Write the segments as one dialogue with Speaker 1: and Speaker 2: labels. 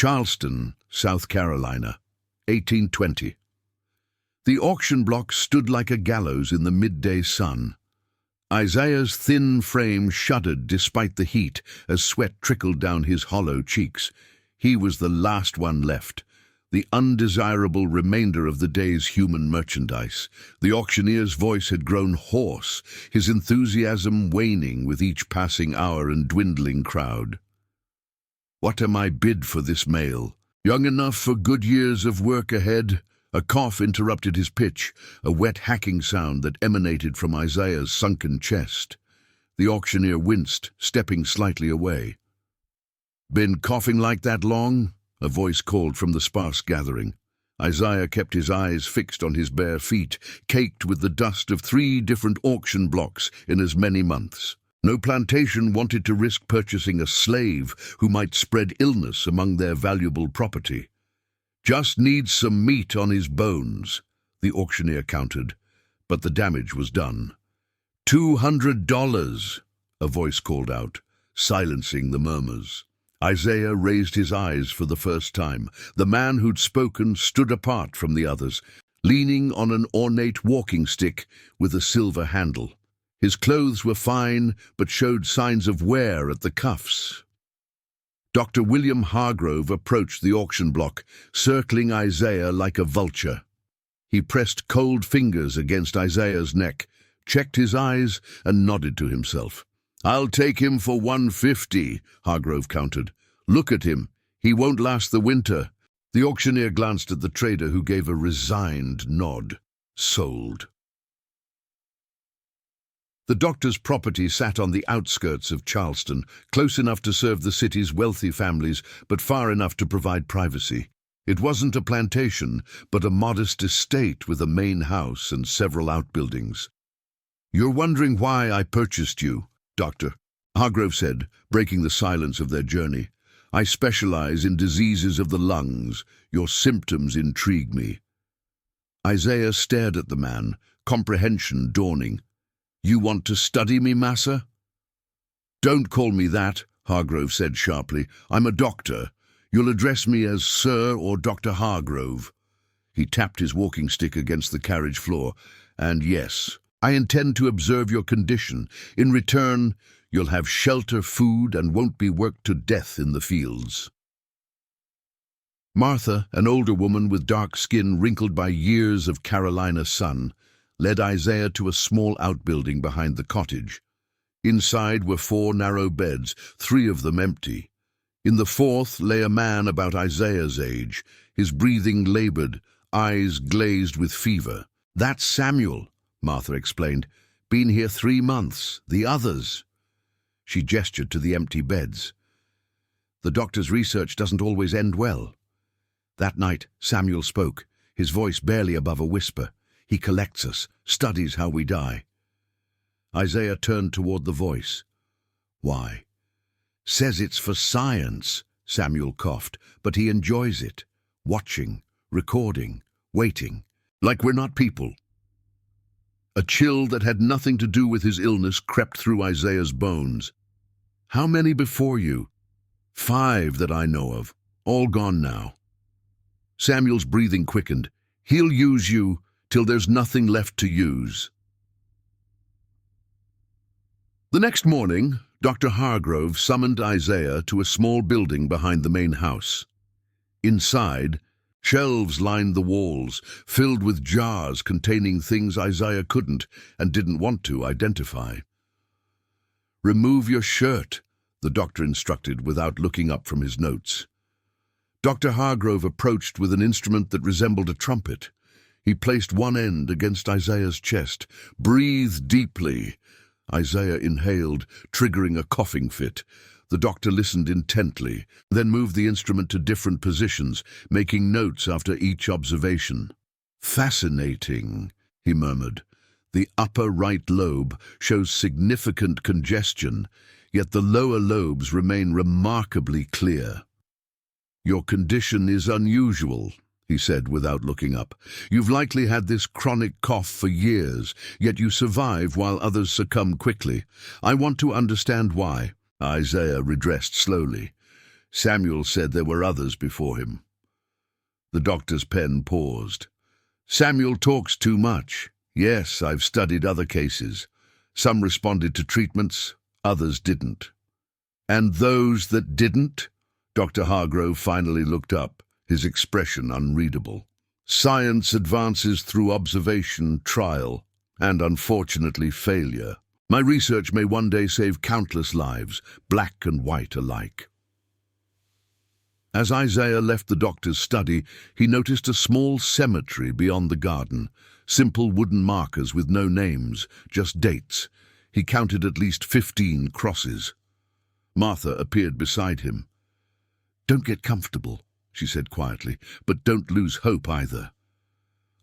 Speaker 1: Charleston, South Carolina, 1820. The auction block stood like a gallows in the midday sun. Isaiah's thin frame shuddered despite the heat as sweat trickled down his hollow cheeks. He was the last one left, the undesirable remainder of the day's human merchandise. The auctioneer's voice had grown hoarse, his enthusiasm waning with each passing hour and dwindling crowd. "What am I bid for this male? Young enough for good years of work ahead?" A cough interrupted his pitch, a wet hacking sound that emanated from Isaiah's sunken chest. The auctioneer winced, stepping slightly away. "Been coughing like that long?" a voice called from the sparse gathering. Isaiah kept his eyes fixed on his bare feet, caked with the dust of 3 different auction blocks in as many months. No plantation wanted to risk purchasing a slave who might spread illness among their valuable property. "Just needs some meat on his bones," the auctioneer countered, but the damage was done. $200, a voice called out, silencing the murmurs. Isaiah raised his eyes for the first time. The man who'd spoken stood apart from the others, leaning on an ornate walking stick with a silver handle. His clothes were fine, but showed signs of wear at the cuffs. Dr. William Hargrove approached the auction block, circling Isaiah like a vulture. He pressed cold fingers against Isaiah's neck, checked his eyes, and nodded to himself. "I'll take him for $150, Hargrove countered. "Look at him. He won't last the winter." The auctioneer glanced at the trader, who gave a resigned nod. Sold. The doctor's property sat on the outskirts of Charleston, close enough to serve the city's wealthy families, but far enough to provide privacy. It wasn't a plantation, but a modest estate with a main house and several outbuildings. "You're wondering why I purchased you, Doctor," Hargrove said, breaking the silence of their journey. "I specialize in diseases of the lungs. Your symptoms intrigue me." Isaiah stared at the man, comprehension dawning. "You want to study me, massa?" "Don't call me that," Hargrove said sharply. "I'm a doctor. You'll address me as Sir or Dr. Hargrove." He tapped his walking stick against the carriage floor. "And yes, I intend to observe your condition. In return, you'll have shelter, food, and won't be worked to death in the fields." Martha, an older woman with dark skin wrinkled by years of Carolina sun, led Isaiah to a small outbuilding behind the cottage. Inside were 4 narrow beds, 3 of them empty. In the 4th lay a man about Isaiah's age, his breathing labored, eyes glazed with fever. "That's Samuel," Martha explained. "Been here 3 months. The others." She gestured to the empty beds. "The doctor's research doesn't always end well." That night, Samuel spoke, his voice barely above a whisper. "He collects us, studies how we die." Isaiah turned toward the voice. "Why?" "Says it's for science," Samuel coughed, "but he enjoys it. Watching, recording, waiting, like we're not people." A chill that had nothing to do with his illness crept through Isaiah's bones. "How many before you?" "5 that I know of. All gone now." Samuel's breathing quickened. "He'll use you till there's nothing left to use." The next morning, Dr. Hargrove summoned Isaiah to a small building behind the main house. Inside, shelves lined the walls, filled with jars containing things Isaiah couldn't and didn't want to identify. "Remove your shirt," the doctor instructed without looking up from his notes. Dr. Hargrove approached with an instrument that resembled a trumpet. He placed one end against Isaiah's chest. "Breathe deeply." Isaiah inhaled, triggering a coughing fit. The doctor listened intently, then moved the instrument to different positions, making notes after each observation. "Fascinating," he murmured. "The upper right lobe shows significant congestion, yet the lower lobes remain remarkably clear." "Your condition is unusual," he said without looking up. "You've likely had this chronic cough for years, yet you survive while others succumb quickly. I want to understand why." Isaiah redressed slowly. Samuel said there were others before him. The doctor's pen paused. Samuel talks too much. Yes, I've studied other cases. Some responded to treatments, others didn't. And those that didn't? Dr. Hargrove finally looked up, his expression unreadable. Science advances through observation, trial, and unfortunately failure. My research may one day save countless lives, black and white alike. As Isaiah left the doctor's study, he noticed a small cemetery beyond the garden, simple wooden markers with no names, just dates. He counted at least 15 crosses. Martha appeared beside him. "Don't get comfortable," she said quietly, "but don't lose hope either."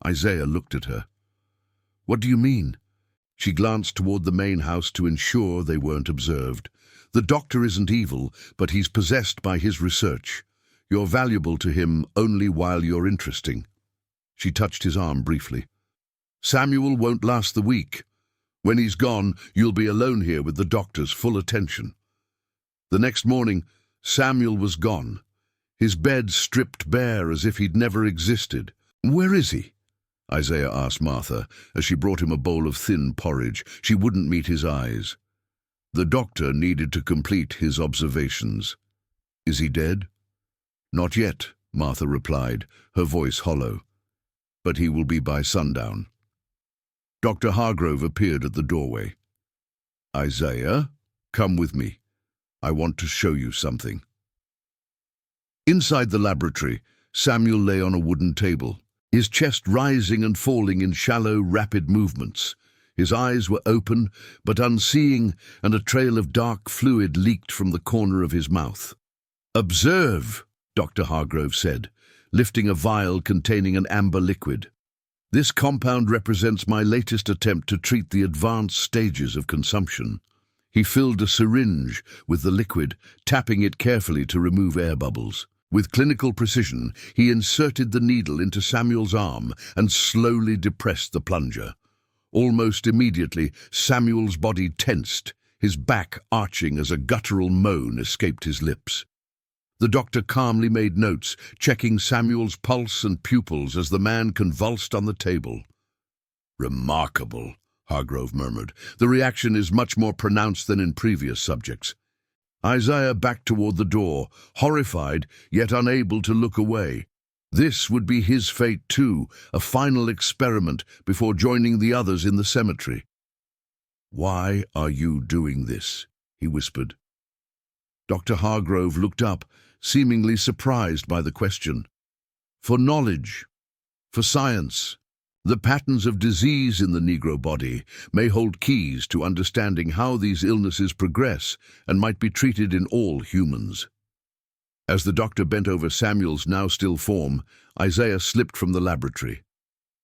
Speaker 1: Isaiah looked at her. "What do you mean?" She glanced toward the main house to ensure they weren't observed. "The doctor isn't evil, but he's possessed by his research. You're valuable to him only while you're interesting." She touched his arm briefly. "Samuel won't last the week. When he's gone, you'll be alone here with the doctor's full attention." The next morning, Samuel was gone, his bed stripped bare as if he'd never existed. "Where is he?" Isaiah asked Martha as she brought him a bowl of thin porridge. She wouldn't meet his eyes. The doctor needed to complete his observations. "Is he dead?" "Not yet," Martha replied, her voice hollow. "But he will be by sundown." Dr. Hargrove appeared at the doorway. "Isaiah, come with me. I want to show you something." Inside the laboratory, Samuel lay on a wooden table, his chest rising and falling in shallow, rapid movements. His eyes were open, but unseeing, and a trail of dark fluid leaked from the corner of his mouth. "Observe," Dr. Hargrove said, lifting a vial containing an amber liquid. "This compound represents my latest attempt to treat the advanced stages of consumption." He filled a syringe with the liquid, tapping it carefully to remove air bubbles. With clinical precision, he inserted the needle into Samuel's arm and slowly depressed the plunger. Almost immediately, Samuel's body tensed, his back arching as a guttural moan escaped his lips. The doctor calmly made notes, checking Samuel's pulse and pupils as the man convulsed on the table. "Remarkable," Hargrove murmured. "The reaction is much more pronounced than in previous subjects." Isaiah backed toward the door, horrified, yet unable to look away. This would be his fate too, a final experiment before joining the others in the cemetery. "Why are you doing this?" he whispered. Dr. Hargrove looked up, seemingly surprised by the question. "For knowledge, for science. The patterns of disease in the Negro body may hold keys to understanding how these illnesses progress and might be treated in all humans." As the doctor bent over Samuel's now still form, Isaiah slipped from the laboratory.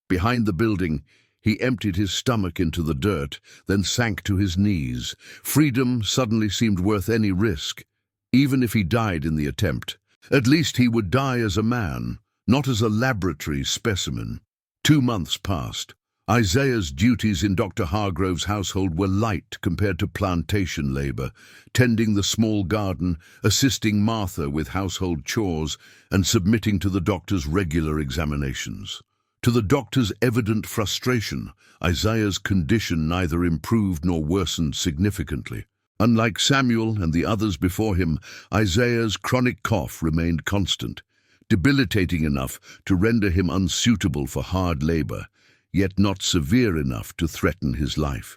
Speaker 1: Behind the building, he emptied his stomach into the dirt, then sank to his knees. Freedom suddenly seemed worth any risk, even if he died in the attempt. At least he would die as a man, not as a laboratory specimen. 2 months passed. Isaiah's duties in Dr. Hargrove's household were light compared to plantation labor, tending the small garden, assisting Martha with household chores, and submitting to the doctor's regular examinations. To the doctor's evident frustration, Isaiah's condition neither improved nor worsened significantly. Unlike Samuel and the others before him, Isaiah's chronic cough remained constant, debilitating enough to render him unsuitable for hard labor, yet not severe enough to threaten his life.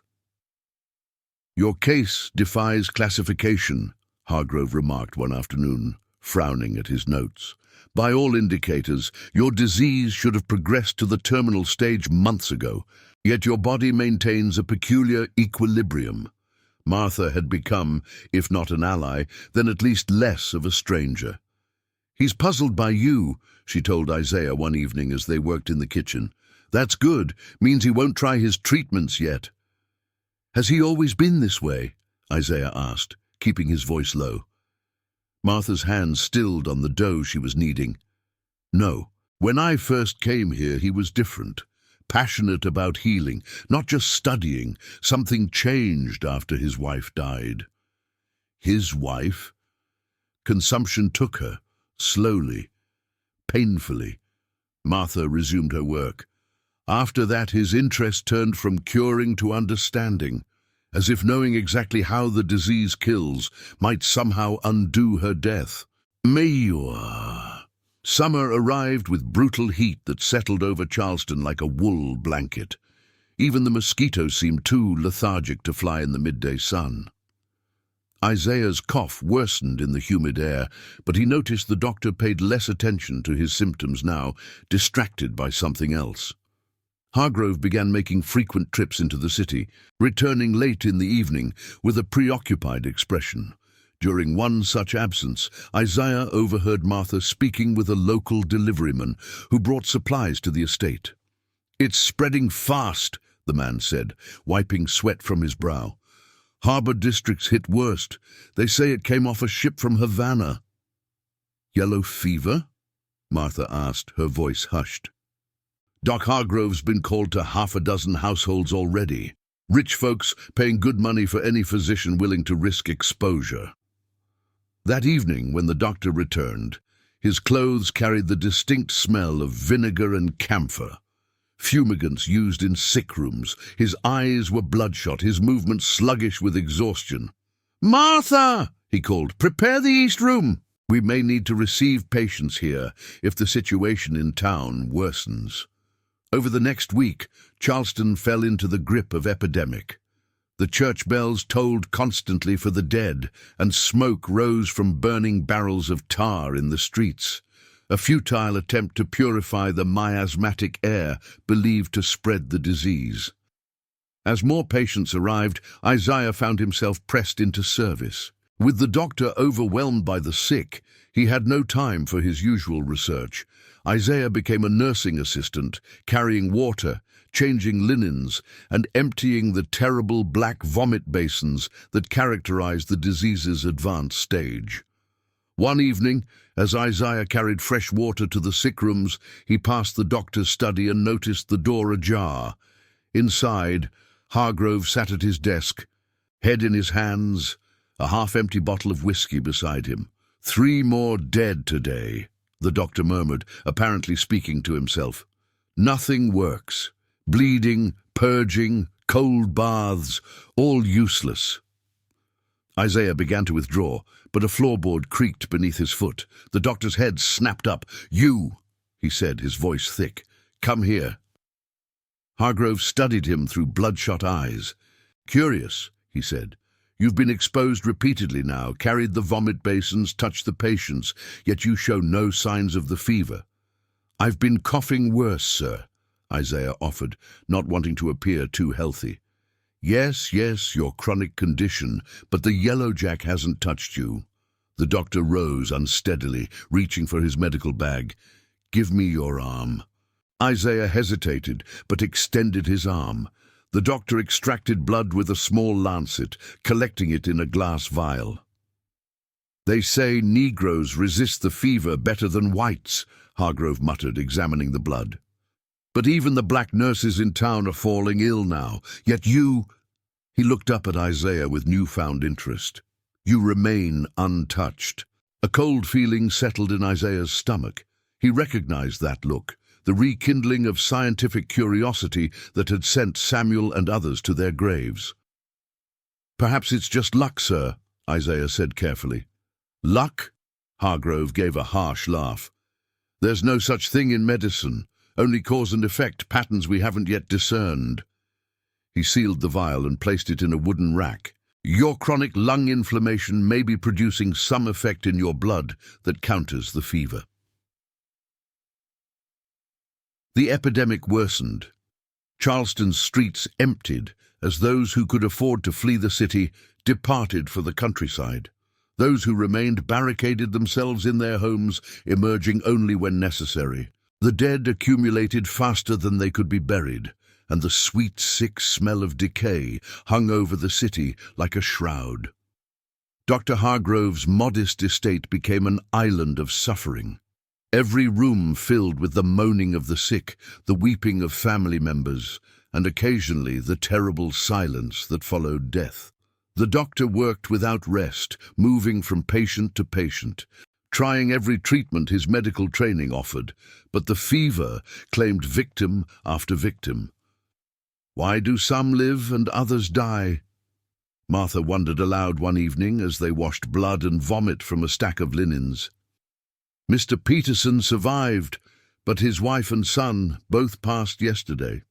Speaker 1: "Your case defies classification," Hargrove remarked one afternoon, frowning at his notes. "By all indicators, your disease should have progressed to the terminal stage months ago, yet your body maintains a peculiar equilibrium." Martha had become, if not an ally, then at least less of a stranger. "He's puzzled by you," she told Isaiah one evening as they worked in the kitchen. "That's good, means he won't try his treatments yet." "Has he always been this way?" Isaiah asked, keeping his voice low. Martha's hands stilled on the dough she was kneading. "No, when I first came here he was different. Passionate about healing, not just studying. Something changed after his wife died." "His wife?" Consumption took her, slowly, painfully. Martha resumed her work. After that, his interest turned from curing to understanding, as if knowing exactly how the disease kills might somehow undo her death. Mayur. Summer arrived with brutal heat that settled over Charleston like a wool blanket. Even the mosquitoes seemed too lethargic to fly in the midday sun. Isaiah's cough worsened in the humid air, but he noticed the doctor paid less attention to his symptoms now, distracted by something else. Hargrove began making frequent trips into the city, returning late in the evening with a preoccupied expression. During one such absence, Isaiah overheard Martha speaking with a local deliveryman who brought supplies to the estate. "It's spreading fast," the man said, wiping sweat from his brow. "Harbor district's hit worst. They say it came off a ship from Havana." "Yellow fever?" Martha asked, her voice hushed. "Doc Hargrove's been called to half a dozen households already. Rich folks paying good money for any physician willing to risk exposure." That evening, when the doctor returned, his clothes carried the distinct smell of vinegar and camphor. Fumigants used in sick rooms. His eyes were bloodshot, his movements sluggish with exhaustion. "Martha!" he called. "Prepare the East Room. We may need to receive patients here if the situation in town worsens." Over the next week, Charleston fell into the grip of epidemic. The church bells tolled constantly for the dead, and smoke rose from burning barrels of tar in the streets. A futile attempt to purify the miasmatic air believed to spread the disease. As more patients arrived, Isaiah found himself pressed into service. With the doctor overwhelmed by the sick, he had no time for his usual research. Isaiah became a nursing assistant, carrying water, changing linens, and emptying the terrible black vomit basins that characterized the disease's advanced stage. One evening, as Isaiah carried fresh water to the sick rooms, he passed the doctor's study and noticed the door ajar. Inside, Hargrove sat at his desk, head in his hands, a half-empty bottle of whiskey beside him. "3 more dead today," the doctor murmured, apparently speaking to himself. "Nothing works. Bleeding, purging, cold baths, all useless." Isaiah began to withdraw, but a floorboard creaked beneath his foot. The doctor's head snapped up. "You," he said, his voice thick. "Come here." Hargrove studied him through bloodshot eyes. "Curious," he said. "You've been exposed repeatedly now, carried the vomit basins, touched the patients, yet you show no signs of the fever." "I've been coughing worse, sir," Isaiah offered, not wanting to appear too healthy. Yes, your chronic condition, but the yellow jack hasn't touched you." The doctor rose unsteadily, reaching for his medical bag. "Give me your arm." Isaiah hesitated, but extended his arm. The doctor extracted blood with a small lancet, collecting it in a glass vial. "They say Negroes resist the fever better than whites," Hargrove muttered, examining the blood. "But even the black nurses in town are falling ill now. Yet you—" He looked up at Isaiah with newfound interest. "You remain untouched." A cold feeling settled in Isaiah's stomach. He recognized that look, the rekindling of scientific curiosity that had sent Samuel and others to their graves. "Perhaps it's just luck, sir," Isaiah said carefully. "Luck?" Hargrove gave a harsh laugh. "There's no such thing in medicine. Only cause and effect, patterns we haven't yet discerned." He sealed the vial and placed it in a wooden rack. "Your chronic lung inflammation may be producing some effect in your blood that counters the fever." The epidemic worsened. Charleston's streets emptied as those who could afford to flee the city departed for the countryside. Those who remained barricaded themselves in their homes, emerging only when necessary. The dead accumulated faster than they could be buried, and the sweet, sick smell of decay hung over the city like a shroud. Dr. Hargrove's modest estate became an island of suffering. Every room filled with the moaning of the sick, the weeping of family members, and occasionally the terrible silence that followed death. The doctor worked without rest, moving from patient to patient, trying every treatment his medical training offered, but the fever claimed victim after victim. Why do some live and others die? Martha wondered aloud one evening as they washed blood and vomit from a stack of linens. Mr. Peterson survived, but his wife and son both passed yesterday.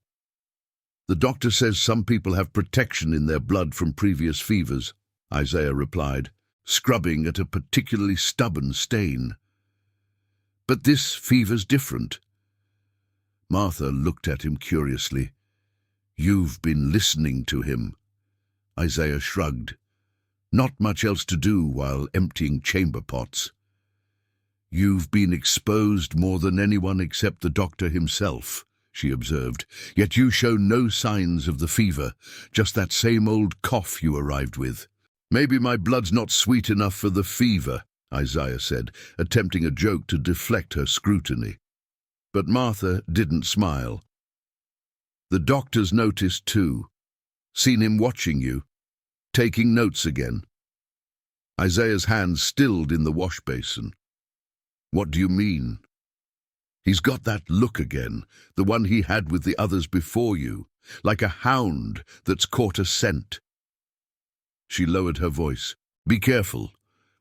Speaker 1: The doctor says some people have protection in their blood from previous fevers, Isaiah replied, scrubbing at a particularly stubborn stain. But this fever's different. Martha looked at him curiously. You've been listening to him. Isaiah shrugged. Not much else to do while emptying chamber pots. You've been exposed more than anyone except the doctor himself, she observed, yet you show no signs of the fever, just that same old cough you arrived with. Maybe my blood's not sweet enough for the fever, Isaiah said, attempting a joke to deflect her scrutiny. But Martha didn't smile. The doctor's noticed too. Seen him watching you, taking notes again. Isaiah's hand stilled in the wash basin. What do you mean? He's got that look again, the one he had with the others before you, like a hound that's caught a scent. She lowered her voice. Be careful.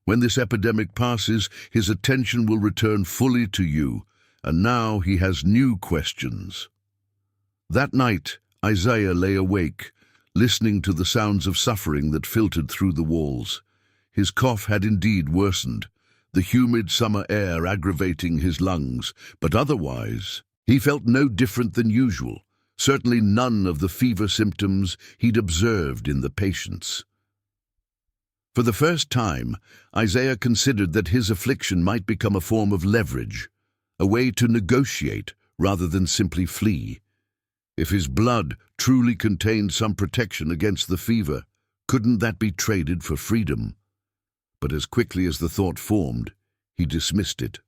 Speaker 1: When this epidemic passes, his attention will return fully to you, and now he has new questions. That night, Isaiah lay awake, listening to the sounds of suffering that filtered through the walls. His cough had indeed worsened, the humid summer air aggravating his lungs, but otherwise he felt no different than usual, certainly none of the fever symptoms he'd observed in the patients. For the first time, Isaiah considered that his affliction might become a form of leverage, a way to negotiate rather than simply flee. If his blood truly contained some protection against the fever, couldn't that be traded for freedom? But as quickly as the thought formed, he dismissed it.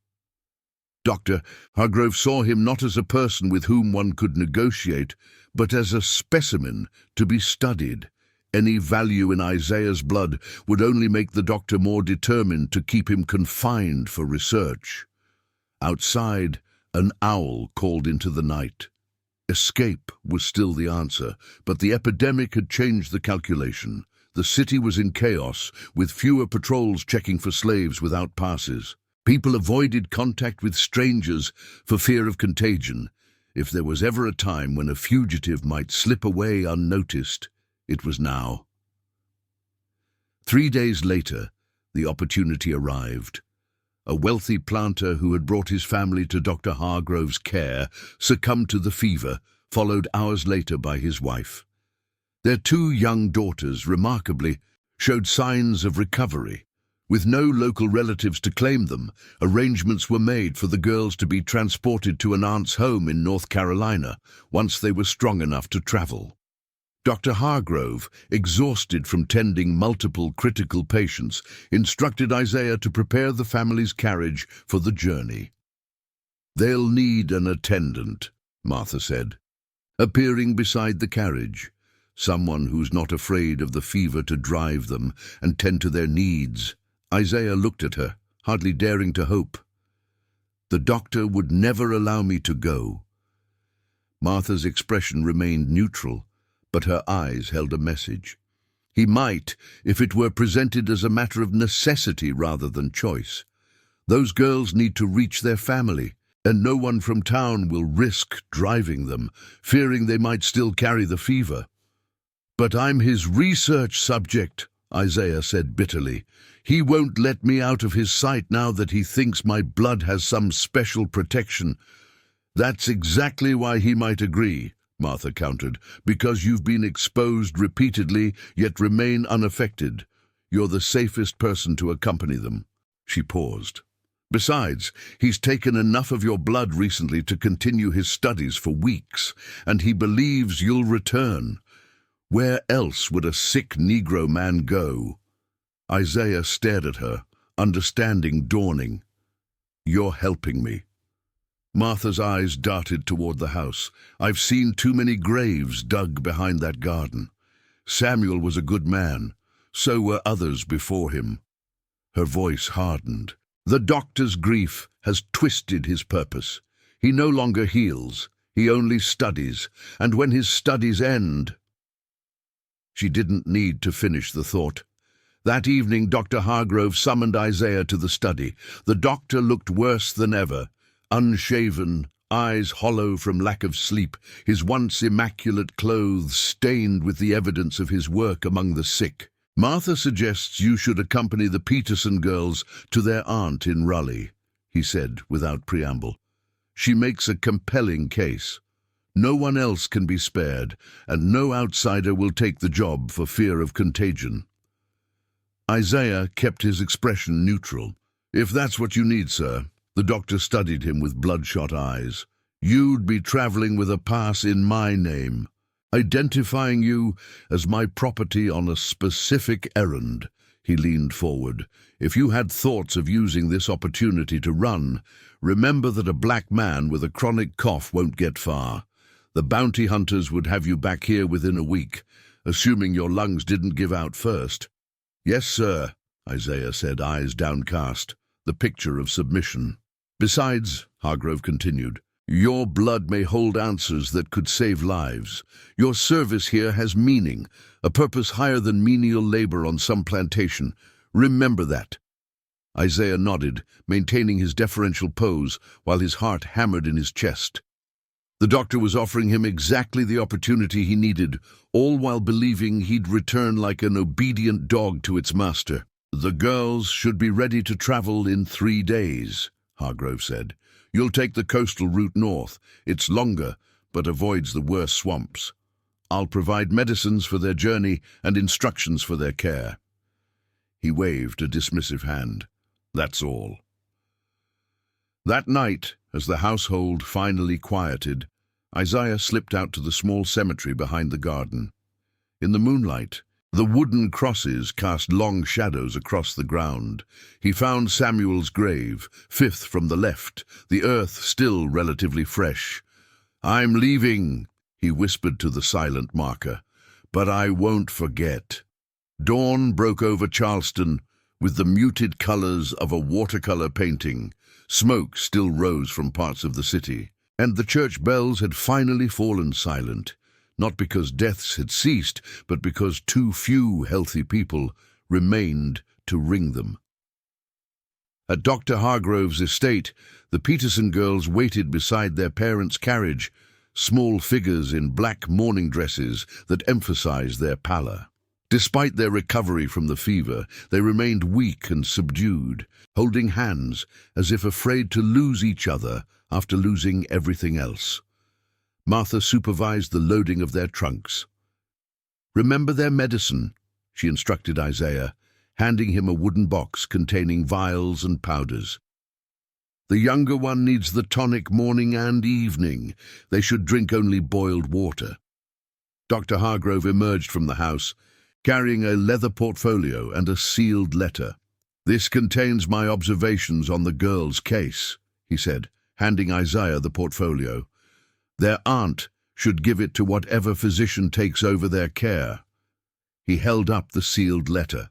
Speaker 1: Dr. Hargrove saw him not as a person with whom one could negotiate, but as a specimen to be studied. Any value in Isaiah's blood would only make the doctor more determined to keep him confined for research. Outside, an owl called into the night. Escape was still the answer, but the epidemic had changed the calculation. The city was in chaos, with fewer patrols checking for slaves without passes. People avoided contact with strangers for fear of contagion. If there was ever a time when a fugitive might slip away unnoticed, it was now. 3 days later, the opportunity arrived. A wealthy planter who had brought his family to Dr. Hargrove's care succumbed to the fever, followed hours later by his wife. Their 2 young daughters, remarkably, showed signs of recovery. With no local relatives to claim them, arrangements were made for the girls to be transported to an aunt's home in North Carolina once they were strong enough to travel. Dr. Hargrove, exhausted from tending multiple critical patients, instructed Isaiah to prepare the family's carriage for the journey. "They'll need an attendant," Martha said, appearing beside the carriage. Someone who's not afraid of the fever to drive them and tend to their needs. Isaiah looked at her, hardly daring to hope. The doctor would never allow me to go. Martha's expression remained neutral, but her eyes held a message. He might, if it were presented as a matter of necessity rather than choice. Those girls need to reach their family, and no one from town will risk driving them, fearing they might still carry the fever. "But I'm his research subject," Isaiah said bitterly. "He won't let me out of his sight now that he thinks my blood has some special protection." "That's exactly why he might agree," Martha countered, "because you've been exposed repeatedly, yet remain unaffected. You're the safest person to accompany them." She paused. "Besides, he's taken enough of your blood recently to continue his studies for weeks, and he believes you'll return. Where else would a sick Negro man go?" Isaiah stared at her, understanding dawning. "You're helping me." Martha's eyes darted toward the house. "I've seen too many graves dug behind that garden. Samuel was a good man. So were others before him. Her voice hardened. The doctor's grief has twisted his purpose. He no longer heals, he only studies, and when his studies end... She didn't need to finish the thought. That evening, Dr. Hargrove summoned Isaiah to the study. The doctor looked worse than ever, unshaven, eyes hollow from lack of sleep, his once immaculate clothes stained with the evidence of his work among the sick. "Martha suggests you should accompany the Peterson girls to their aunt in Raleigh," he said without preamble. "She makes a compelling case. No one else can be spared, and no outsider will take the job for fear of contagion." Isaiah kept his expression neutral. "If that's what you need, sir." The doctor studied him with bloodshot eyes. "You'd be traveling with a pass in my name, identifying you as my property on a specific errand." He leaned forward. "If you had thoughts of using this opportunity to run, remember that a black man with a chronic cough won't get far. The bounty hunters would have you back here within a week, assuming your lungs didn't give out first." "Yes, sir," Isaiah said, eyes downcast, the picture of submission. "Besides," Hargrove continued, "your blood may hold answers that could save lives. Your service here has meaning, a purpose higher than menial labor on some plantation. Remember that." Isaiah nodded, maintaining his deferential pose while his heart hammered in his chest. The doctor was offering him exactly the opportunity he needed, all while believing he'd return like an obedient dog to its master. "The girls should be ready to travel in 3 days," Hargrove said. "You'll take the coastal route north. It's longer, but avoids the worst swamps. I'll provide medicines for their journey and instructions for their care." He waved a dismissive hand. "That's all." That night, as the household finally quieted, Isaiah slipped out to the small cemetery behind the garden. In the moonlight, the wooden crosses cast long shadows across the ground. He found Samuel's grave, 5th from the left, the earth still relatively fresh. "I'm leaving," he whispered to the silent marker, "but I won't forget." Dawn broke over Charleston with the muted colors of a watercolor painting. Smoke still rose from parts of the city, and the church bells had finally fallen silent, not because deaths had ceased, but because too few healthy people remained to ring them. At Dr. Hargrove's estate, the Peterson girls waited beside their parents' carriage, small figures in black mourning dresses that emphasized their pallor. Despite their recovery from the fever, they remained weak and subdued, holding hands as if afraid to lose each other after losing everything else. Martha supervised the loading of their trunks. "Remember their medicine," she instructed Isaiah, handing him a wooden box containing vials and powders. "The younger one needs the tonic morning and evening. They should drink only boiled water." Dr. Hargrove emerged from the house, carrying a leather portfolio and a sealed letter. "This contains my observations on the girl's case," he said, handing Isaiah the portfolio. "Their aunt should give it to whatever physician takes over their care." He held up the sealed letter.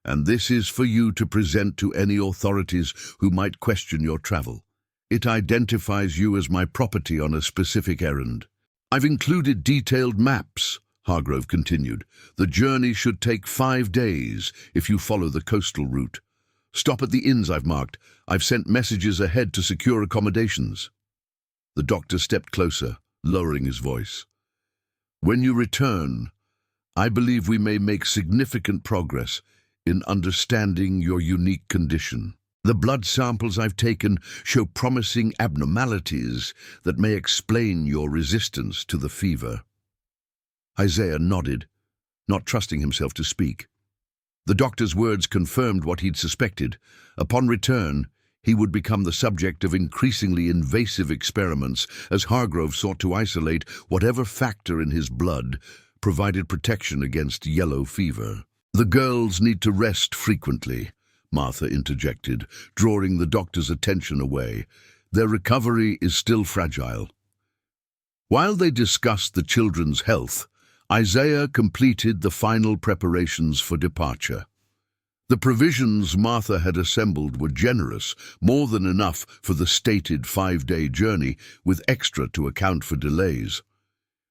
Speaker 1: "And this is for you to present to any authorities who might question your travel. It identifies you as my property on a specific errand. I've included detailed maps," Hargrove continued. "The journey should take 5 days if you follow the coastal route. Stop at the inns I've marked. I've sent messages ahead to secure accommodations." The doctor stepped closer, lowering his voice. "When you return, I believe we may make significant progress in understanding your unique condition. The blood samples I've taken show promising abnormalities that may explain your resistance to the fever." Isaiah nodded, not trusting himself to speak. The doctor's words confirmed what he'd suspected. Upon return, he would become the subject of increasingly invasive experiments as Hargrove sought to isolate whatever factor in his blood provided protection against yellow fever. "The girls need to rest frequently," Martha interjected, drawing the doctor's attention away. "Their recovery is still fragile." While they discussed the children's health, Isaiah completed the final preparations for departure. The provisions Martha had assembled were generous, more than enough for the stated 5-day journey, with extra to account for delays.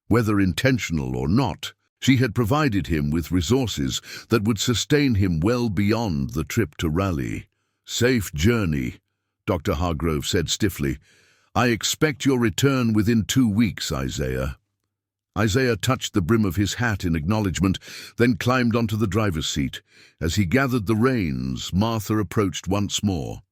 Speaker 1: Whether intentional or not, she had provided him with resources that would sustain him well beyond the trip to Raleigh. "Safe journey," Dr. Hargrove said stiffly. "I expect your return within 2 weeks, Isaiah." Isaiah touched the brim of his hat in acknowledgement, then climbed onto the driver's seat. As he gathered the reins, Martha approached once more.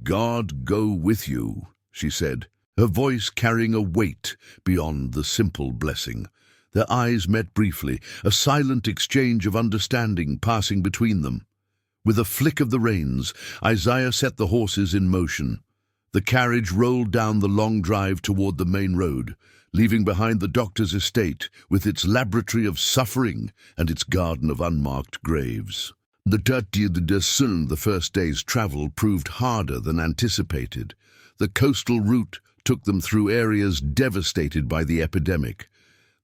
Speaker 1: "God go with you," she said, her voice carrying a weight beyond the simple blessing. Their eyes met briefly, a silent exchange of understanding passing between them. With a flick of the reins, Isaiah set the horses in motion. The carriage rolled down the long drive toward the main road, leaving behind the doctor's estate with its laboratory of suffering and its garden of unmarked graves. The first day's travel proved harder than anticipated. The coastal route took them through areas devastated by the epidemic.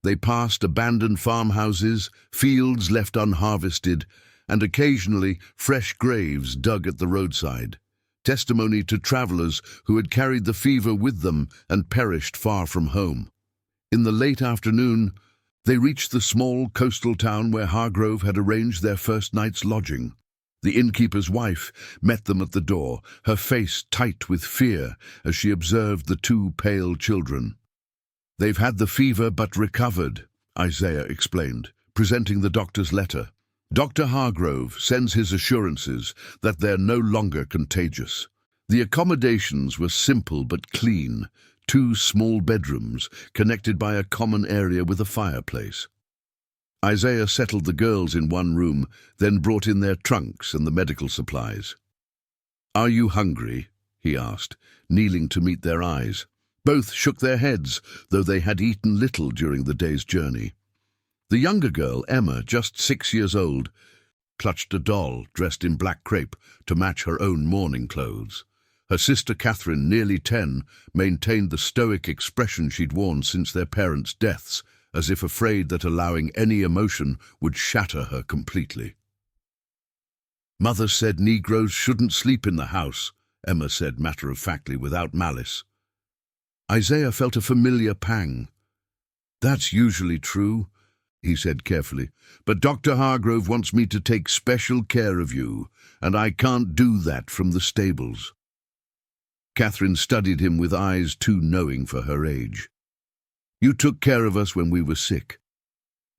Speaker 1: They passed abandoned farmhouses, fields left unharvested, and occasionally fresh graves dug at the roadside, testimony to travelers who had carried the fever with them and perished far from home. In the late afternoon, they reached the small coastal town where Hargrove had arranged their first night's lodging. The innkeeper's wife met them at the door, her face tight with fear as she observed the 2 pale children. "They've had the fever but recovered," Isaiah explained, presenting the doctor's letter. "Dr. Hargrove sends his assurances that they're no longer contagious." The accommodations were simple but clean, 2 small bedrooms connected by a common area with a fireplace. Isaiah settled the girls in one room, then brought in their trunks and the medical supplies. "Are you hungry?" he asked, kneeling to meet their eyes. Both shook their heads, though they had eaten little during the day's journey. The younger girl, Emma, just 6 years old, clutched a doll dressed in black crepe to match her own mourning clothes. Her sister Catherine, nearly 10, maintained the stoic expression she'd worn since their parents' deaths, as if afraid that allowing any emotion would shatter her completely. "Mother said Negroes shouldn't sleep in the house," Emma said matter-of-factly without malice. Isaiah felt a familiar pang. "That's usually true," he said carefully, "but Dr. Hargrove wants me to take special care of you, and I can't do that from the stables." Catherine studied him with eyes too knowing for her age. "You took care of us when we were sick.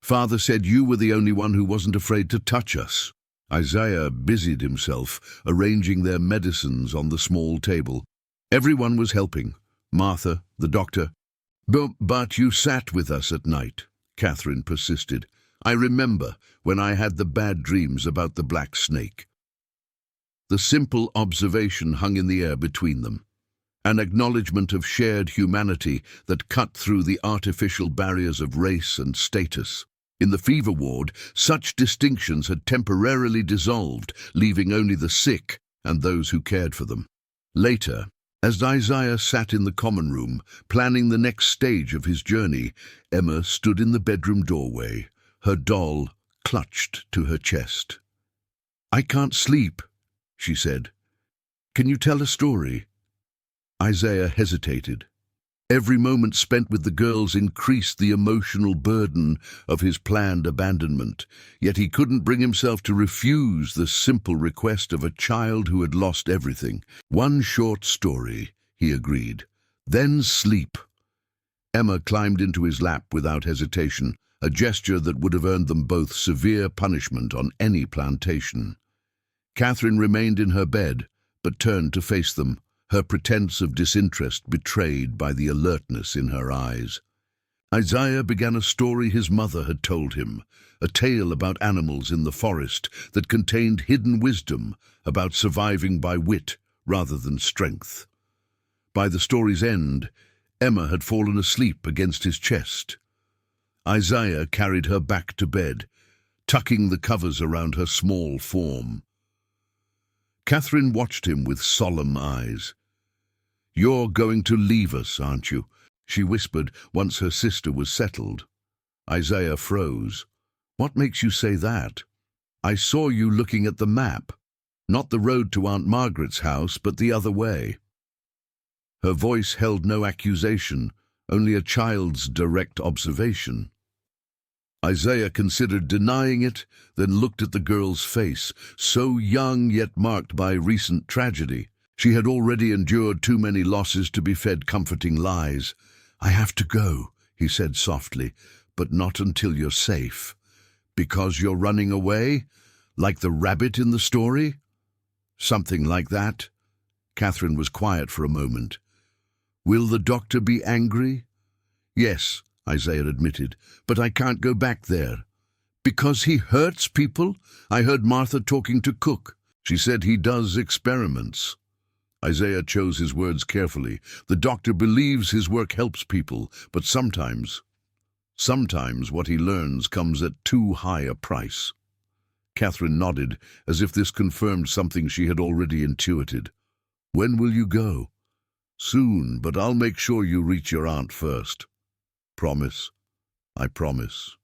Speaker 1: Father said you were the only one who wasn't afraid to touch us." Isaiah busied himself, arranging their medicines on the small table. Everyone was helping. Martha, the doctor. But you sat with us at night," Catherine persisted. "I remember when I had the bad dreams about the black snake." The simple observation hung in the air between them, an acknowledgement of shared humanity that cut through the artificial barriers of race and status. In the fever ward, such distinctions had temporarily dissolved, leaving only the sick and those who cared for them. Later, as Isaiah sat in the common room, planning the next stage of his journey, Emma stood in the bedroom doorway, her doll clutched to her chest. "I can't sleep," she said. "Can you tell a story?" Isaiah hesitated. Every moment spent with the girls increased the emotional burden of his planned abandonment, yet he couldn't bring himself to refuse the simple request of a child who had lost everything. "One short story," he agreed. "Then sleep." Emma climbed into his lap without hesitation, a gesture that would have earned them both severe punishment on any plantation. Catherine remained in her bed, but turned to face them, her pretense of disinterest betrayed by the alertness in her eyes. Isaiah began a story his mother had told him, a tale about animals in the forest that contained hidden wisdom about surviving by wit rather than strength. By the story's end, Emma had fallen asleep against his chest. Isaiah carried her back to bed, tucking the covers around her small form. Catherine watched him with solemn eyes. "You're going to leave us, aren't you?" she whispered once her sister was settled. Isaiah froze. What makes you say that? I saw you looking at the map. Not the road to Aunt Margaret's house, but the other way. Her voice held no accusation, only a child's direct observation. Isaiah considered denying it, then looked at the girl's face, so young yet marked by recent tragedy. She had already endured too many losses to be fed comforting lies. "I have to go," he said softly, "but not until you're safe." "Because you're running away? Like the rabbit in the story?" "Something like that." Catherine was quiet for a moment. "Will the doctor be angry?" "Yes," Isaiah admitted, "but I can't go back there." "Because he hurts people? I heard Martha talking to Cook. She said he does experiments." Isaiah chose his words carefully. "The doctor believes his work helps people, but sometimes what he learns comes at too high a price." Catherine nodded, as if this confirmed something she had already intuited. "When will you go?" "Soon, but I'll make sure you reach your aunt first." "Promise?" "I promise."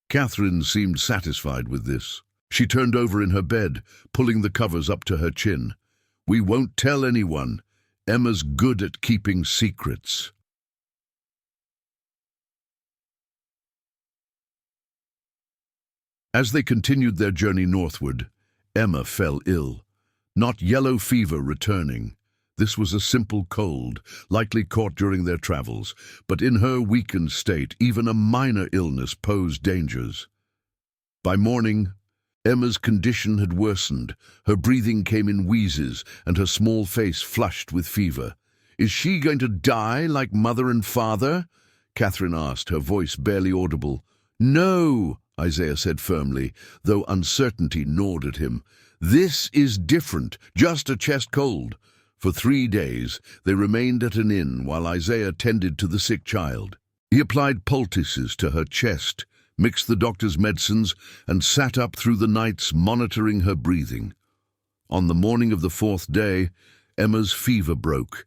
Speaker 1: Catherine seemed satisfied with this. She turned over in her bed, pulling the covers up to her chin. "We won't tell anyone. Emma's good at keeping secrets." As they continued their journey northward, Emma fell ill. Not yellow fever returning. This was a simple cold, likely caught during their travels, but in her weakened state, even a minor illness posed dangers. By morning, Emma's condition had worsened. Her breathing came in wheezes, and her small face flushed with fever. "Is she going to die like mother and father?" Catherine asked, her voice barely audible. "No," Isaiah said firmly, though uncertainty gnawed at him. "This is different, just a chest cold." For 3 days, they remained at an inn while Isaiah tended to the sick child. He applied poultices to her chest, mixed the doctor's medicines, and sat up through the nights monitoring her breathing. On the morning of the 4th day, Emma's fever broke,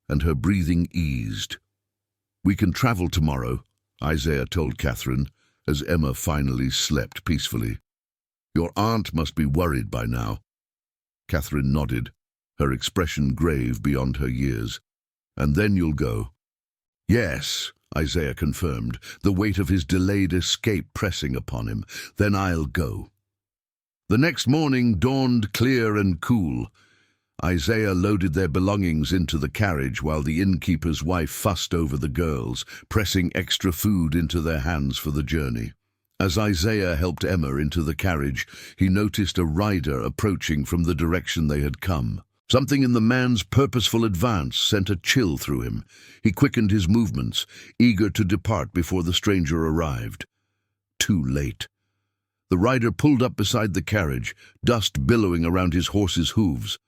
Speaker 1: and her breathing eased. "We can travel tomorrow," Isaiah told Catherine, as Emma finally slept peacefully. "Your aunt must be worried by now." Catherine nodded, her expression grave beyond her years. "And then you'll go." "Yes," Isaiah confirmed, the weight of his delayed escape pressing upon him. "Then I'll go." The next morning dawned clear and cool. Isaiah loaded their belongings into the carriage while the innkeeper's wife fussed over the girls, pressing extra food into their hands for the journey. As Isaiah helped Emma into the carriage, he noticed a rider approaching from the direction they had come. Something in the man's purposeful advance sent a chill through him. He quickened his movements, eager to depart before the stranger arrived. Too late. The rider pulled up beside the carriage, dust billowing around his horse's hooves.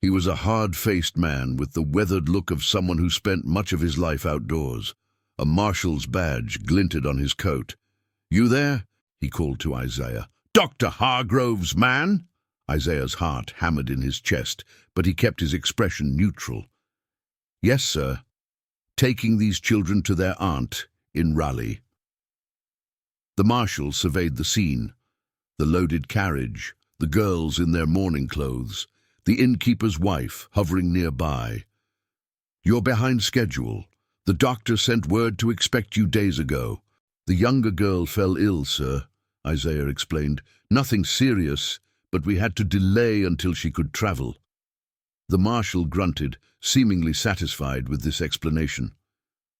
Speaker 1: He was a hard-faced man with the weathered look of someone who spent much of his life outdoors. A marshal's badge glinted on his coat. "You there?" he called to Isaiah. "Dr. Hargrove's man?" Isaiah's heart hammered in his chest, but he kept his expression neutral. "Yes, sir. Taking these children to their aunt in Raleigh." The marshal surveyed the scene. The loaded carriage, the girls in their mourning clothes, the innkeeper's wife hovering nearby. "You're behind schedule. The doctor sent word to expect you days ago." "The younger girl fell ill, sir," Isaiah explained. "Nothing serious, but we had to delay until she could travel." The marshal grunted, seemingly satisfied with this explanation.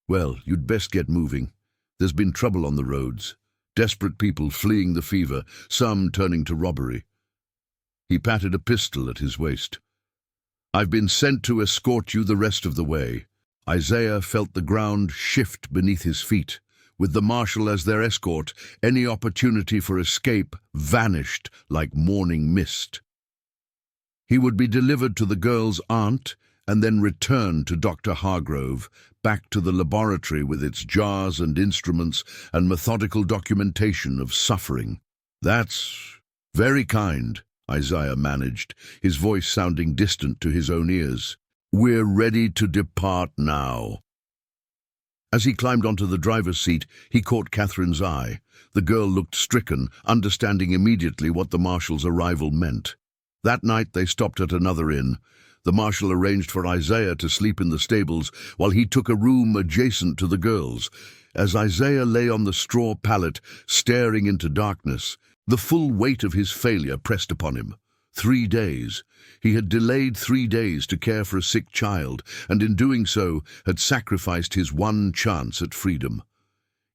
Speaker 1: "Well, you'd best get moving. There's been trouble on the roads. Desperate people fleeing the fever, some turning to robbery." He patted a pistol at his waist. "I've been sent to escort you the rest of the way." Isaiah felt the ground shift beneath his feet. With the marshal as their escort, any opportunity for escape vanished like morning mist. He would be delivered to the girl's aunt and then returned to Dr. Hargrove, back to the laboratory with its jars and instruments and methodical documentation of suffering. "That's very kind," Isaiah managed, his voice sounding distant to his own ears. "We're ready to depart now." As he climbed onto the driver's seat, he caught Catherine's eye. The girl looked stricken, understanding immediately what the marshal's arrival meant. That night they stopped at another inn. The marshal arranged for Isaiah to sleep in the stables while he took a room adjacent to the girls. As Isaiah lay on the straw pallet, staring into darkness, the full weight of his failure pressed upon him. 3 days. He had delayed 3 days to care for a sick child, and in doing so had sacrificed his one chance at freedom.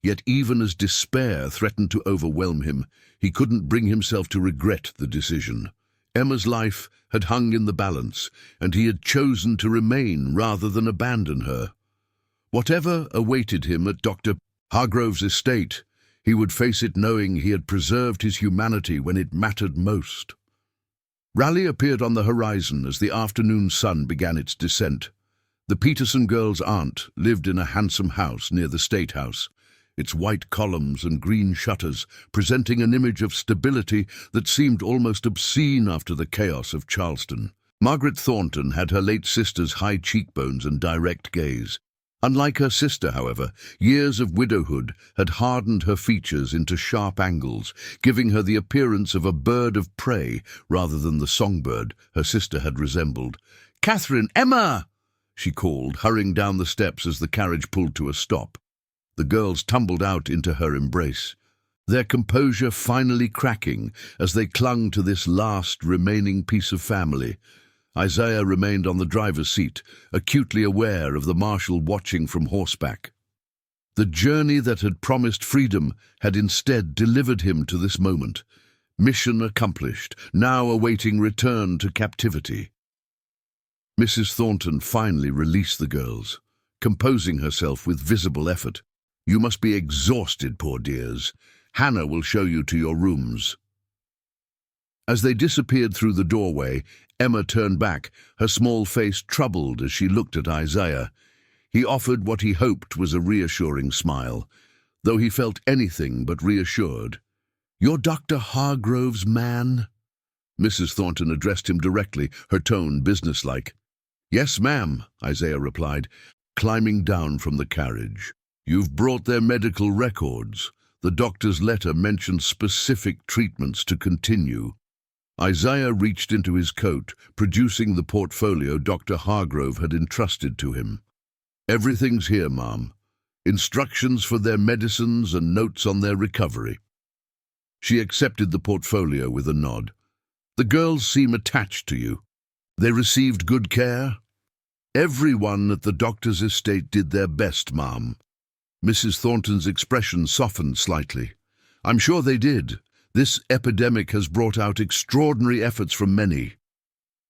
Speaker 1: Yet even as despair threatened to overwhelm him, he couldn't bring himself to regret the decision. Emma's life had hung in the balance, and he had chosen to remain rather than abandon her. Whatever awaited him at Dr. Hargrove's estate, he would face it knowing he had preserved his humanity when it mattered most. Raleigh appeared on the horizon as the afternoon sun began its descent. The Peterson girls' aunt lived in a handsome house near the State House, its white columns and green shutters presenting an image of stability that seemed almost obscene after the chaos of Charleston. Margaret Thornton had her late sister's high cheekbones and direct gaze. Unlike her sister, however, years of widowhood had hardened her features into sharp angles, giving her the appearance of a bird of prey rather than the songbird her sister had resembled. "Catherine! Emma!" she called, hurrying down the steps as the carriage pulled to a stop. The girls tumbled out into her embrace, their composure finally cracking as they clung to this last remaining piece of family. Isaiah remained on the driver's seat, acutely aware of the marshal watching from horseback. The journey that had promised freedom had instead delivered him to this moment. Mission accomplished, now awaiting return to captivity. Mrs. Thornton finally released the girls, composing herself with visible effort. "You must be exhausted, poor dears. Hannah will show you to your rooms." As they disappeared through the doorway, Emma turned back, her small face troubled as she looked at Isaiah. He offered what he hoped was a reassuring smile, though he felt anything but reassured. "You're Dr. Hargrove's man?" Mrs. Thornton addressed him directly, her tone businesslike. "Yes, ma'am," Isaiah replied, climbing down from the carriage. "You've brought their medical records. The doctor's letter mentioned specific treatments to continue." Isaiah reached into his coat, producing the portfolio Dr. Hargrove had entrusted to him. "Everything's here, ma'am. Instructions for their medicines and notes on their recovery." She accepted the portfolio with a nod. "The girls seem attached to you. They received good care?" "Everyone at the doctor's estate did their best, ma'am." Mrs. Thornton's expression softened slightly. "I'm sure they did. This epidemic has brought out extraordinary efforts from many."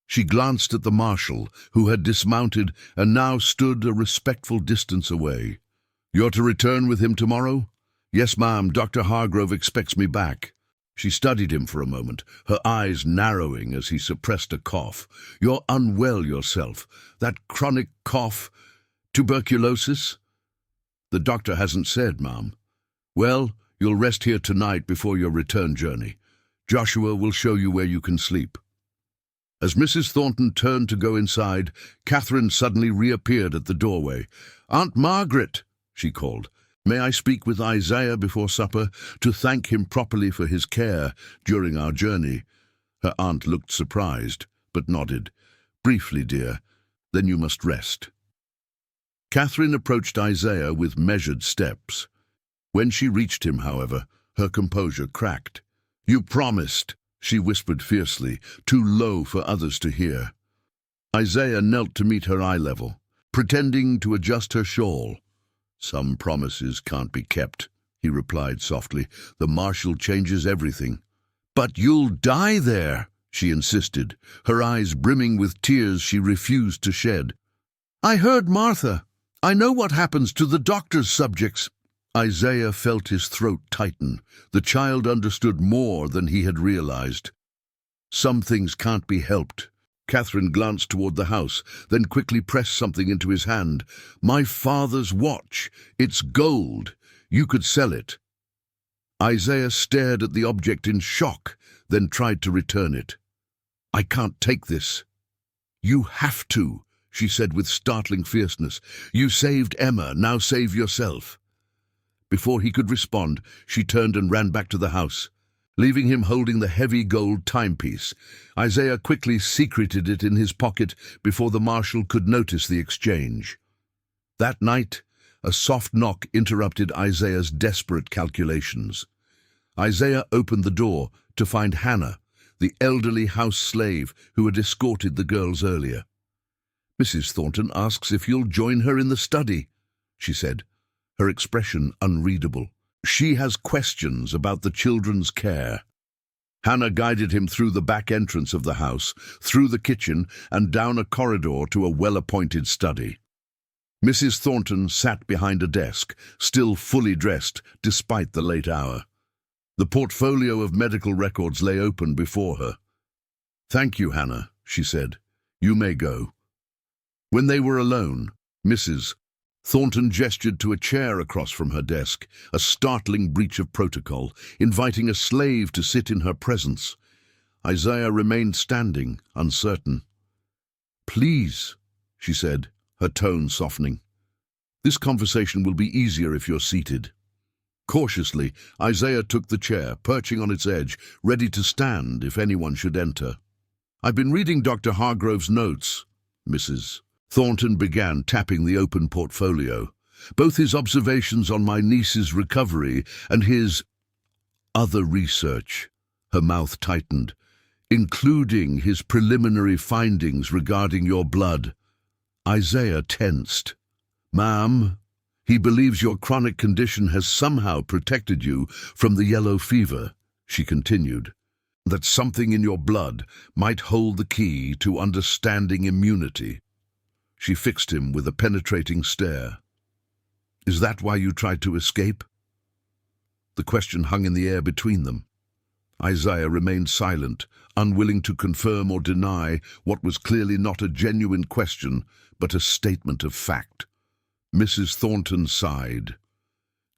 Speaker 1: She glanced at the marshal, who had dismounted and now stood a respectful distance away. "You're to return with him tomorrow?" "Yes, ma'am. Dr. Hargrove expects me back." She studied him for a moment, her eyes narrowing as he suppressed a cough. "You're unwell yourself. That chronic cough. Tuberculosis?" "The doctor hasn't said, ma'am." "Well, you'll rest here tonight before your return journey. Joshua will show you where you can sleep." As Mrs. Thornton turned to go inside, Catherine suddenly reappeared at the doorway. "Aunt Margaret," she called, "may I speak with Isaiah before supper, to thank him properly for his care during our journey?" Her aunt looked surprised, but nodded. "Briefly, dear. Then you must rest." Catherine approached Isaiah with measured steps. When she reached him, however, her composure cracked. "You promised," she whispered fiercely, too low for others to hear. Isaiah knelt to meet her eye level, pretending to adjust her shawl. "Some promises can't be kept," he replied softly. "The marshal changes everything." "But you'll die there," she insisted, her eyes brimming with tears she refused to shed. "I heard Martha. I know what happens to the doctor's subjects." Isaiah felt his throat tighten. The child understood more than he had realized. "Some things can't be helped." Catherine glanced toward the house, then quickly pressed something into his hand. "My father's watch. It's gold. You could sell it." Isaiah stared at the object in shock, then tried to return it. "I can't take this." "You have to," she said with startling fierceness. "You saved Emma, now save yourself." Before he could respond, she turned and ran back to the house. Leaving him holding the heavy gold timepiece, Isaiah quickly secreted it in his pocket before the marshal could notice the exchange. That night, a soft knock interrupted Isaiah's desperate calculations. Isaiah opened the door to find Hannah, the elderly house slave who had escorted the girls earlier. "Mrs. Thornton asks if you'll join her in the study," she said, her expression unreadable. "She has questions about the children's care." Hannah guided him through the back entrance of the house, through the kitchen, and down a corridor to a well-appointed study. Mrs. Thornton sat behind a desk, still fully dressed despite the late hour. The portfolio of medical records lay open before her. "Thank you, Hannah," she said. "You may go." When they were alone, Mrs. Thornton gestured to a chair across from her desk, a startling breach of protocol, inviting a slave to sit in her presence. Isaiah remained standing, uncertain. "Please," she said, her tone softening. "This conversation will be easier if you're seated." Cautiously, Isaiah took the chair, perching on its edge, ready to stand if anyone should enter. "I've been reading Dr. Hargrove's notes," Mrs. Thornton began, tapping the open portfolio. "Both his observations on my niece's recovery and his other research," her mouth tightened, "including his preliminary findings regarding your blood." Isaiah tensed. "Ma'am, he believes your chronic condition has somehow protected you from the yellow fever," she continued. "That something in your blood might hold the key to understanding immunity." She fixed him with a penetrating stare. "Is that why you tried to escape?" The question hung in the air between them. Isaiah remained silent, unwilling to confirm or deny what was clearly not a genuine question, but a statement of fact. Mrs. Thornton sighed.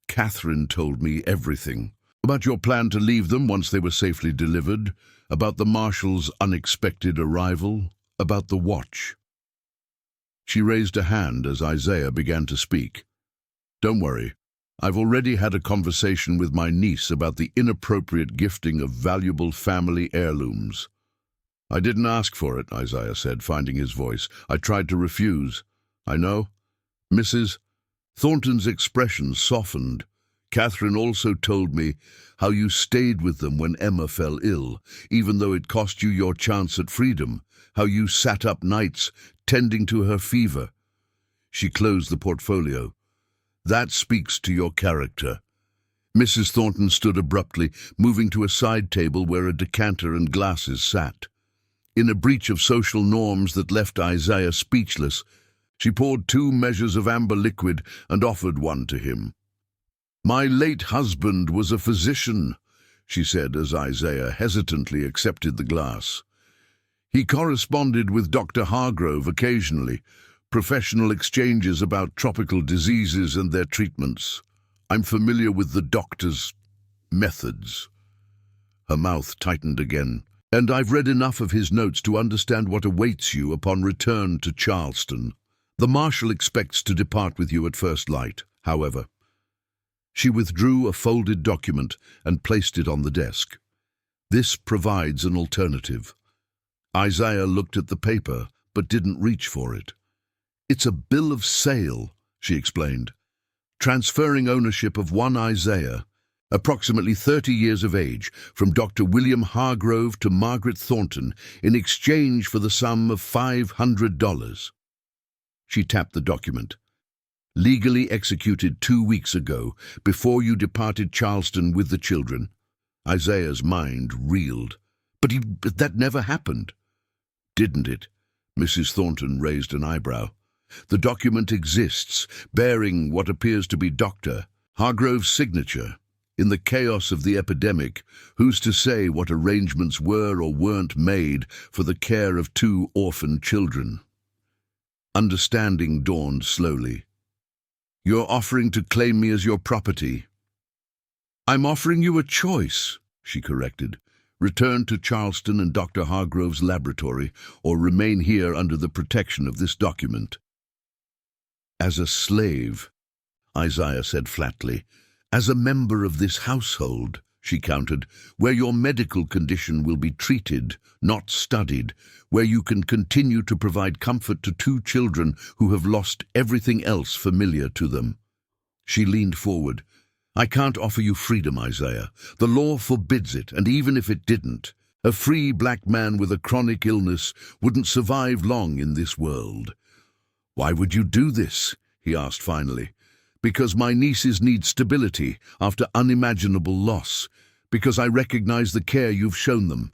Speaker 1: "Catherine told me everything. About your plan to leave them once they were safely delivered, about the marshal's unexpected arrival, about the watch." She raised a hand as Isaiah began to speak. "Don't worry. I've already had a conversation with my niece about the inappropriate gifting of valuable family heirlooms." "I didn't ask for it," Isaiah said, finding his voice. "I tried to refuse." "I know." Mrs. Thornton's expression softened. "Catherine also told me how you stayed with them when Emma fell ill, even though it cost you your chance at freedom, how you sat up nights tending to her fever." She closed the portfolio. "That speaks to your character." Mrs. Thornton stood abruptly, moving to a side table where a decanter and glasses sat. In a breach of social norms that left Isaiah speechless, she poured 2 measures of amber liquid and offered one to him. "My late husband was a physician," she said as Isaiah hesitantly accepted the glass. "He corresponded with Dr. Hargrove occasionally, professional exchanges about tropical diseases and their treatments. I'm familiar with the doctor's methods." Her mouth tightened again. "And I've read enough of his notes to understand what awaits you upon return to Charleston. The marshal expects to depart with you at first light, however." She withdrew a folded document and placed it on the desk. "This provides an alternative." Isaiah looked at the paper, but didn't reach for it. "It's a bill of sale," she explained, "transferring ownership of one Isaiah, approximately 30 years of age, from Dr. William Hargrove to Margaret Thornton in exchange for the sum of $500. She tapped the document. "Legally executed 2 weeks ago, before you departed Charleston with the children." Isaiah's mind reeled. But that never happened." "Didn't it?" Mrs. Thornton raised an eyebrow. "The document exists, bearing what appears to be Dr. Hargrove's signature. In the chaos of the epidemic, who's to say what arrangements were or weren't made for the care of 2 orphan children?" Understanding dawned slowly. "You're offering to claim me as your property." "I'm offering you a choice," she corrected. Return to Charleston and Dr. Hargrove's laboratory, or remain here under the protection of this document." "As a slave," Isaiah said flatly. "As a member of this household," she countered, "where your medical condition will be treated, not studied, where you can continue to provide comfort to two children who have lost everything else familiar to them." She leaned forward. "I can't offer you freedom, Isaiah. The law forbids it, and even if it didn't, a free black man with a chronic illness wouldn't survive long in this world." "Why would you do this?" he asked finally. "Because my nieces need stability after unimaginable loss, because I recognize the care you've shown them,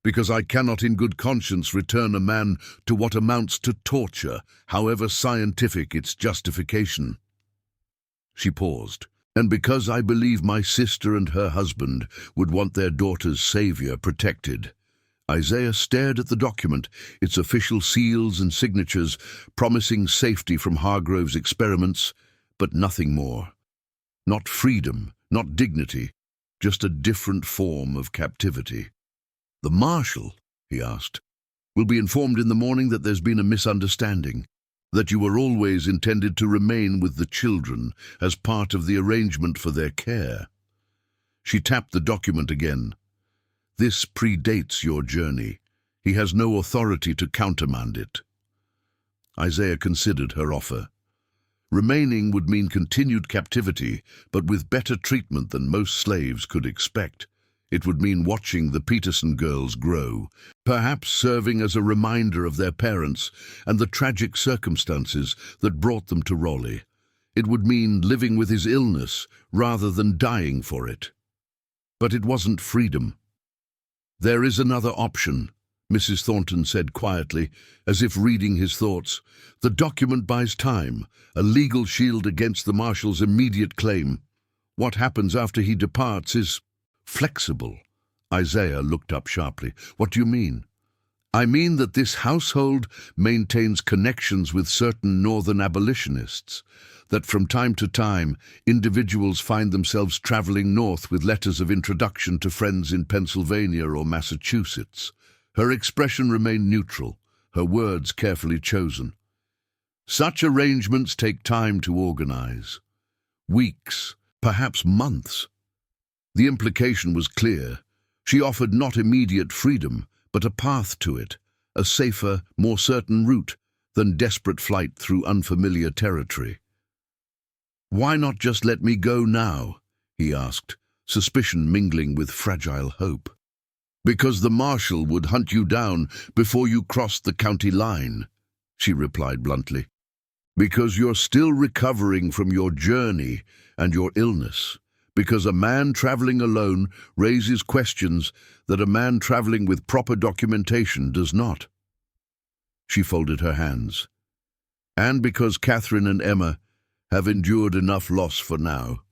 Speaker 1: because I cannot in good conscience return a man to what amounts to torture, however scientific its justification." She paused. "And because I believe my sister and her husband would want their daughter's savior protected." Isaiah stared at the document, its official seals and signatures, promising safety from Hargrove's experiments, but nothing more. Not freedom, not dignity, just a different form of captivity. "The marshal," he asked, "will be informed in the morning that there's been a misunderstanding, that you were always intended to remain with the children as part of the arrangement for their care." She tapped the document again. "This predates your journey. He has no authority to countermand it." Isaiah considered her offer. Remaining would mean continued captivity, but with better treatment than most slaves could expect. It would mean watching the Peterson girls grow, perhaps serving as a reminder of their parents and the tragic circumstances that brought them to Raleigh. It would mean living with his illness rather than dying for it. But it wasn't freedom. "There is another option," Mrs. Thornton said quietly, as if reading his thoughts. "The document buys time, a legal shield against the marshal's immediate claim. What happens after he departs is flexible." Isaiah looked up sharply. "What do you mean?" "I mean that this household maintains connections with certain northern abolitionists, that from time to time individuals find themselves traveling north with letters of introduction to friends in Pennsylvania or Massachusetts." Her expression remained neutral, her words carefully chosen. "Such arrangements take time to organize. Weeks, perhaps months." The implication was clear. She offered not immediate freedom, but a path to it, a safer, more certain route than desperate flight through unfamiliar territory. "Why not just let me go now?" he asked, suspicion mingling with fragile hope. "Because the marshal would hunt you down before you crossed the county line," she replied bluntly. "Because you're still recovering from your journey and your illness. Because a man traveling alone raises questions that a man traveling with proper documentation does not." She folded her hands. "And because Catherine and Emma have endured enough loss for now."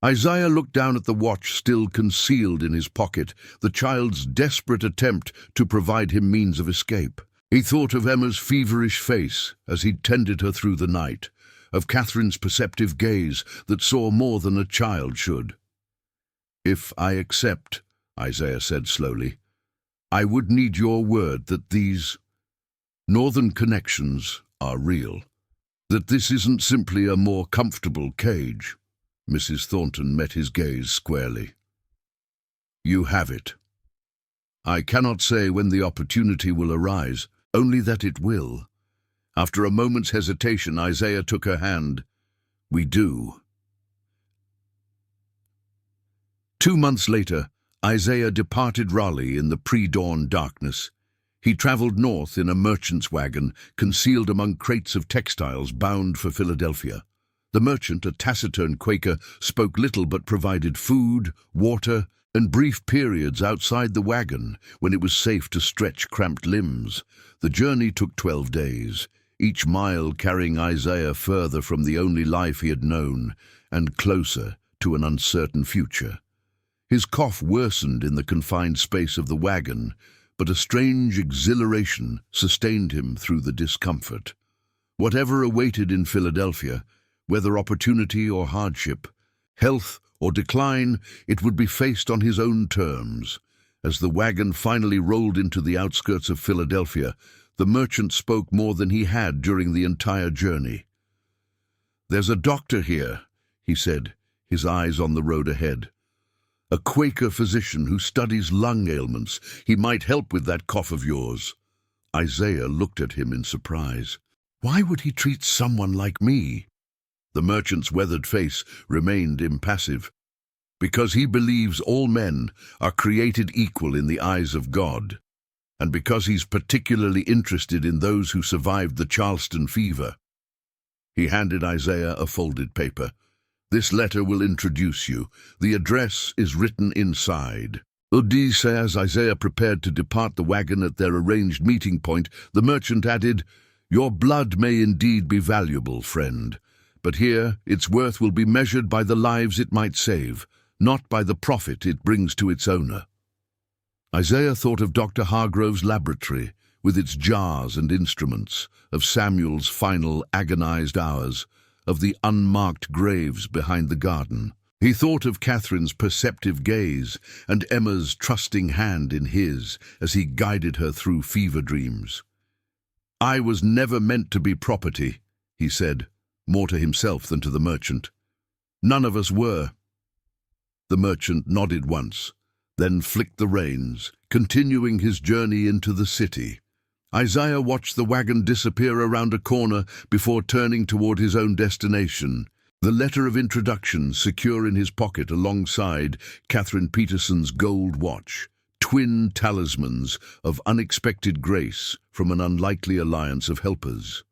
Speaker 1: Isaiah looked down at the watch still concealed in his pocket, the child's desperate attempt to provide him means of escape. He thought of Emma's feverish face as he tended her through the night, of Catherine's perceptive gaze that saw more than a child should. "If I accept," Isaiah said slowly, "I would need your word that these northern connections are real, that this isn't simply a more comfortable cage." Mrs. Thornton met his gaze squarely. "You have it. I cannot say when the opportunity will arise, only that it will." After a moment's hesitation, Isaiah took her hand. "We do." 2 months later, Isaiah departed Raleigh in the pre-dawn darkness. He traveled north in a merchant's wagon, concealed among crates of textiles bound for Philadelphia. The merchant, a taciturn Quaker, spoke little but provided food, water, and brief periods outside the wagon when it was safe to stretch cramped limbs. The journey took 12 days, each mile carrying Isaiah further from the only life he had known and closer to an uncertain future. His cough worsened in the confined space of the wagon, but a strange exhilaration sustained him through the discomfort. Whatever awaited in Philadelphia, whether opportunity or hardship, health or decline, it would be faced on his own terms, As the wagon finally rolled into the outskirts of Philadelphia, the merchant spoke more than he had during the entire journey. "There's a doctor here," he said, his eyes on the road ahead. "A Quaker physician who studies lung ailments. He might help with that cough of yours." Isaiah looked at him in surprise. Why would he treat someone like me? The merchant's weathered face remained impassive. Because he believes all men are created equal in the eyes of God, and because he's particularly interested in those who survived the Charleston fever. He handed Isaiah a folded paper. "This letter will introduce you. The address is written inside." As Isaiah prepared to depart the wagon at their arranged meeting point, the merchant added, "Your blood may indeed be valuable, friend, but here its worth will be measured by the lives it might save, not by the profit it brings to its owner." Isaiah thought of Dr. Hargrove's laboratory, with its jars and instruments, of Samuel's final agonized hours, of the unmarked graves behind the garden. He thought of Catherine's perceptive gaze and Emma's trusting hand in his as he guided her through fever dreams. "I was never meant to be property," he said, more to himself than to the merchant. "None of us were." The merchant nodded once, then flicked the reins, continuing his journey into the city. Isaiah watched the wagon disappear around a corner before turning toward his own destination, the letter of introduction secure in his pocket alongside Catherine Peterson's gold watch, twin talismans of unexpected grace from an unlikely alliance of helpers.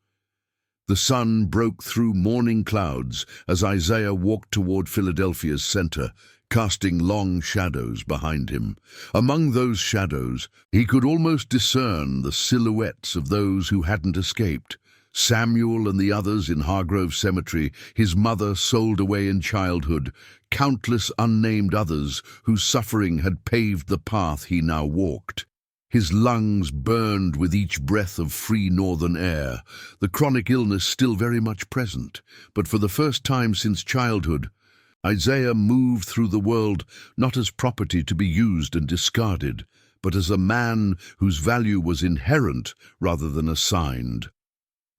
Speaker 1: The sun broke through morning clouds as Isaiah walked toward Philadelphia's center, casting long shadows behind him. Among those shadows, he could almost discern the silhouettes of those who hadn't escaped. Samuel and the others in Hargrove Cemetery, his mother sold away in childhood, countless unnamed others whose suffering had paved the path he now walked. His lungs burned with each breath of free northern air, the chronic illness still very much present. But for the first time since childhood, Isaiah moved through the world not as property to be used and discarded, but as a man whose value was inherent rather than assigned.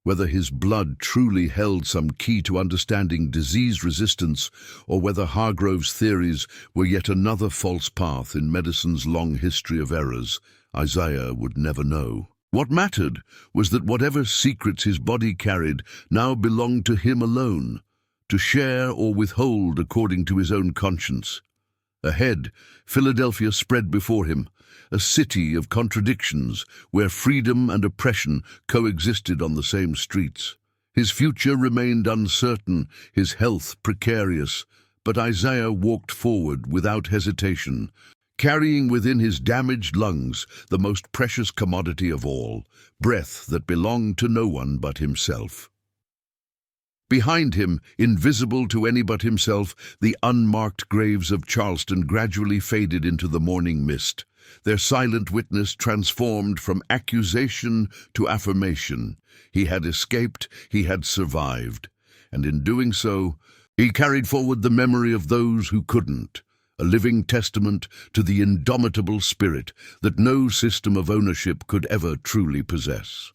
Speaker 1: Whether his blood truly held some key to understanding disease resistance, or whether Hargrove's theories were yet another false path in medicine's long history of errors, Isaiah would never know. What mattered was that whatever secrets his body carried now belonged to him alone, to share or withhold according to his own conscience. Ahead, Philadelphia spread before him, a city of contradictions where freedom and oppression coexisted on the same streets. His future remained uncertain, his health precarious, but Isaiah walked forward without hesitation, carrying within his damaged lungs the most precious commodity of all, breath that belonged to no one but himself. Behind him, invisible to any but himself, the unmarked graves of Charleston gradually faded into the morning mist, their silent witness transformed from accusation to affirmation. He had escaped, he had survived, and in doing so, he carried forward the memory of those who couldn't, a living testament to the indomitable spirit that no system of ownership could ever truly possess.